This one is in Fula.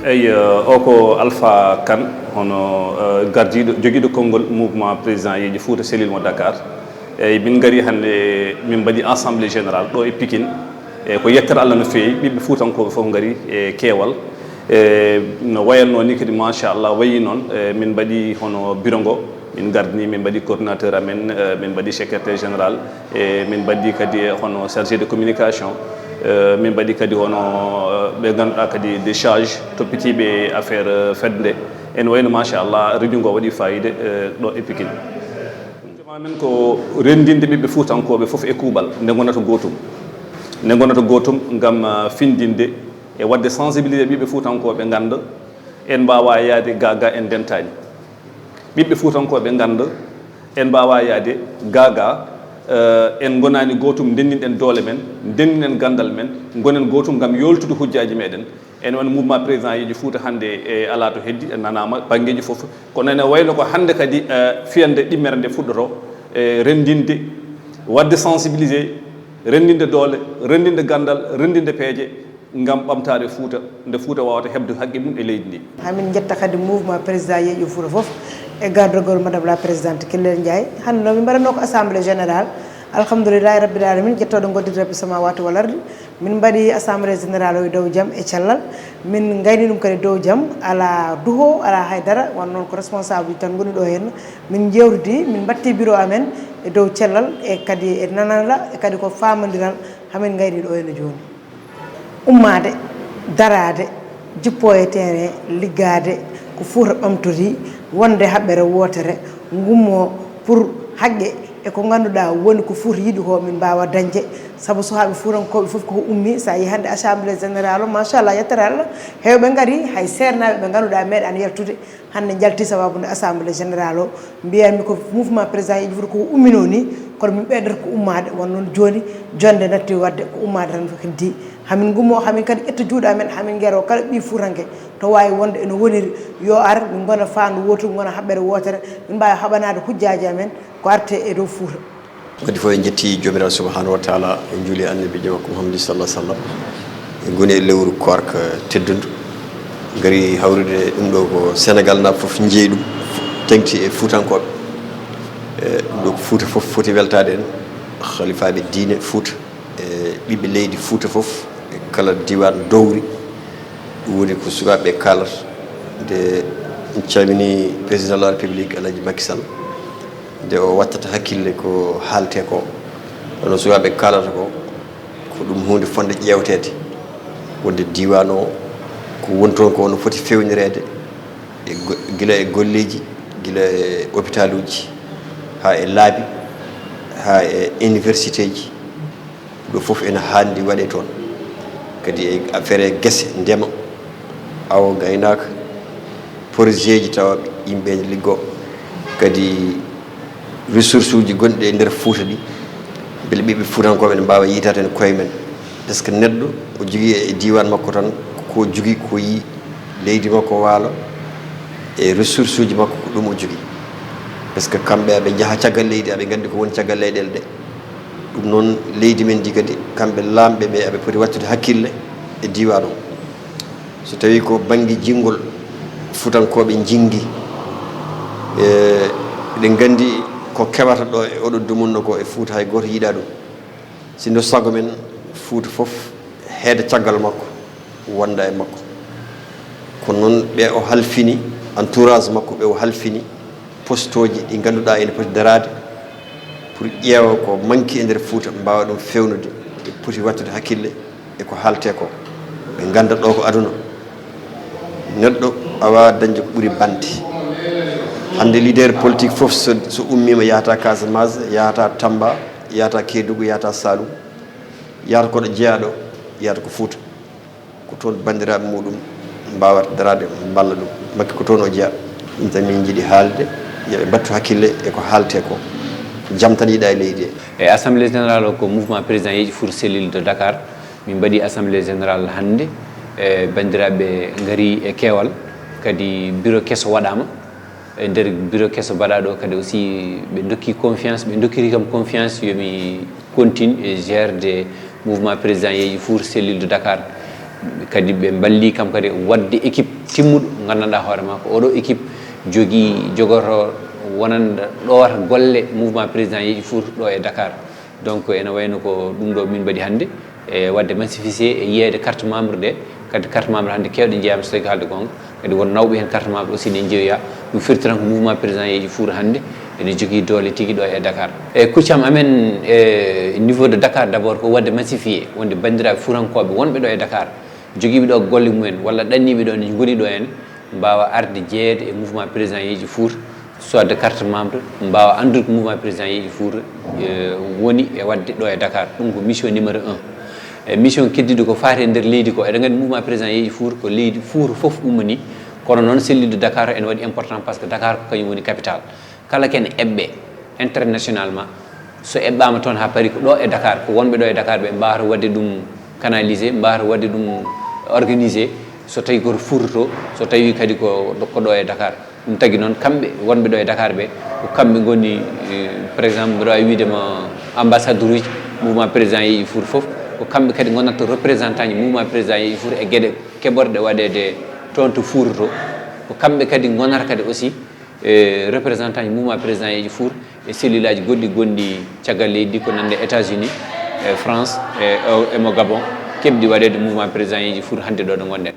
eyi o ko Alpha Kane hono gardiɗo joguiɗo konngol mouvement président Yeeyo Fuuta cellule mo Dakar eyyi min gari hannde min mbaɗi assemblée générale ɗo e Pikine e ko yettere Allah no feewi ɓiɓɓe fuutankoɓe fof gari e keewal no wayatno ni kadi machallah wayi noon min mbaɗi hono bureau ngo min gardini min mbaɗi coordinateur amen min mbaɗi secrétaire général e min mbaɗi kadi hono chargé de communication min mbaɗi kadi hono ɓe ngannduɗa kadi des charge toppitiɓe affaire fedde nde ene wayno machallah réunion ngo waɗi fayide ɗo e Pikine men ko rendinde ɓiɓɓe fuutankoɓe fof e kuuɓal nde gonata gotum ngam findinde e wadde sensibilisé ɓiɓɓe fuutankoɓe ngannda en mbawa yaade gaga en dentani ɓiɓɓe fuutankoɓe ngannda en mbawa yaade gaga en gonani gotum ndenninɗen doole men ndenninɗen gandal men gonen gotum ngam yoltude hujjaji meɗen en won mouvement président Yeeyo Fuuta hande e ala to heddi nanama banggueji foof kono ene wayno ko hande kadi fiyande ɗimmere nde fuɗɗoto rendinde wadde sensibilisé rendinde doole rendinde gandal rendinde peeje ngam ɓamtade Fuuta nde Fuuta wawata hebde haqqe mum e leydi ndi hamin jetta kadi mouvement président Yeeyo Fuuta foof e gardogol madame la présidente Kelle Ndiaye hande no min mbaɗanno ko assemblée générale alhamdoulillahi rabbil alamin jettoɗo goddirreɓe samawati wal ardi min mbaɗi assemblée générale o e dow jaam e cellal min gayni ɗum kadi dow jaam ala duho ala haydara won noon ko responsable tan goni ɗo henna min jewtidi min batti bureau amen e dow cellal e kadi e nanala e kadi ko famodiral hamin gayni ɗo henna joni ummade darade jippo e terrain liggade ko Fuuta ɓamtori wonde haɓɓere wotere gummo pour haqqe e ko ganduɗa woni ko Fuuta yiiɗi ko min mbawa dañde saabu sohaɓe fuutankoɓe foof koko ummi sa yi hande assemblée générale o machallah yettere Allah hewɓe gaari hay sernaɓe ɓe ganduɗa meeɗani yaltude hande jalti sababude assemblée générale o mbiyanmi ko mouvement président Yeeyo Fuuta koko ummino ni kono min ɓeydata ko ummade won noon joni jonde natti wadde ko ummade tan heddi hamin gummo hamin kadi ƴetta juuɗe amen hamin guero kala ɓi fuutanke to wawi wonde eno woniri yo ar min gona fandu wotu gona haɓɓere wotere min mbawi haɓanade hujjaji amen ko arte e dow Fuuta kadi fof en jetti jomiraɗo subhanahu wa taala en juuli annabijo makko Muhammadu sallah sallam en goni e lewru korka teddudu gari hawrude ɗum ɗo ko sénégal naɓe foof jeeyi ɗum tengti e fuutankoɓe ɗum ɗo ko Fuuta foof foti weltade en khalifaɓe diine Fuuta e ɓiɓɓe leydi Fuuta foof e kala diwan dowri ɗum woni ko sukaɓeɓe kalata nde en calmini président de la république Alaji Macky Sall nde o wattata hakkille ko haalte ko ono sukaɓe kalata ko ɗum hunde fonde ƴewtede wonde diwan o ko woni toon ko ono foti fewnirede gila e golleji gila e hôpital uji ha e laabi ha e université ji ɗo foof ene handi waɗe toon kadi e affaire guesse ndema awo gaynaka projet ji tawa yimɓeje liggo kadi ressource uji gonɗi e nder Fuuta ɗi beele ɓiɓɓe fuutankoɓe ne mbawa yitade en koye men par ce que neɗɗo o jogui e diwan makko tan ko jogui ko yi leydi makko waalo e ressource uji makko ko ɗum o jogui par ce que kamɓe aɓe jaaha caggal leydi aɓe gandi ko woni caggal leyɗele ɗe ɗum noon leydi men ndi kadi kamɓe lamɓe ɓe aɓe poti wattude hakkille e diwan o so tawi ko banggue jinggol fuutankoɓe jinggi eɗen gandi ko keɓata ɗo e oɗo dumunno ko e Fuuta hay goto yiiɗa ɗum sindo sago men Fuuta foof heede caggal makko wonda e makko kono noon ɓe o halfini entourage makko ɓe o halfini poste oji ɗi ganduɗa ene poti darade pour ƴeewa ko manque e nder Fuuta mbawa ɗum fewnude ɓe poti wattude hakkille e ko haalte ko ɓe ganda ɗo ko aduna neɗɗo awa dañde ko ɓuuri bande hande leader politique foof so ummima yahata Casamance yahata Tamba yahata Kédougou yahata Saloum yahata koɗo jeeyaɗo yahata ko Fuuta ko toon bandiraɓe muɗum mbawata darade balla ɗum makki ko toon o jeeya ɗum tan min jiiɗi haalde yooɓe battu hakkille e ko haalte ko jaam tan yiiɗa e leydi e assemblée générale o ko mouvement président Yeeyo Fuuta cellule de Dakar min mbaɗi assemblée générale hande e bandiraɓe gaari e keewal kadi bureau kesso waɗama e nder bureau kesso mbaɗaɗo kadi aussi ɓe dokki confiance ɓe dokkiri kam confiance yomi continue et gère des mouvement président Yeeyo Fuuta cellule de Dakar kadi ɓe balli kam kadi wadde équipe timmuɗo gandanɗa hoore ma ko oɗo équipe jogoto wonanda ɗowata golle mouvement président Yeeyo Fuuta ɗo e Dakar donc ene wayno ko ɗum ɗo min mbaɗi hannde e wadde massifié e yeyde carte membre ɗe kadi carte membre hannde kewɗe jeeyama so tawi ko haalde gonga kadi won nawɓe hen carte membre aussi ne jeeyoya ɗum firti tan ko mouvement président Yeeyo Fuuta hannde ene jogui doole tigui ɗo e Dakar e kuccam amen e niveau de Dakar d' abord ko wadde massifié wonde bandiraɓe fuurankoɓe wonɓe ɗo e Dakar joguiɓe ɗo golle mumen walla ɗanniɓe ɗo ne goni ɗo hen mbawa arde jeeyede e mouvement président Yeeyo Fuuta soit de carte membre mbawa andude ko mouvement président Yeeyo Fuuta woni e wadde ɗo e Dakar ɗum ko mission numéro 1 e mission keddiɗo ko faati e nder leydi ko eɗen gandi mouvement président Yeeyo Fuuta ko leydi Fuuta foof ummani kono noon sellilde Dakar ene waɗi important par ce que Dakar ko kañum woni capital kala ken eɓɓe internationalement so eɓɓama toon ha paari ko ɗo e Dakar ko wonɓe ɗo e Dakar ɓe mbawata wadde ɗum canalisé mbawata wadde ɗum organisé so tawi koto Fuuta to so tawi kadi ko ɗo e Dakar ɗum tagui noon kamɓe wonɓe ɗo e Dakar ɓe ko kamɓe goni par exemple mbiɗa wawi widema ambassadeur uji mouvement président Yeeyo Fuuta foof ko kamɓe kadi gonata représentant ji mouvement président Yeeyo Fuuta e gueɗe keɓorɗe waɗede toon to Fuuta to ko kamɓe kadi gonata kadi aussi représentant ji mouvement président Yeeyo Fuuta e cellule aji goɗɗi gonɗi caggal leydi ko nande États-Unis e France e mo Gabon keɓɗi waɗede mouvement président Yeeyo Fuuta hannde ɗo ɗo gonɗen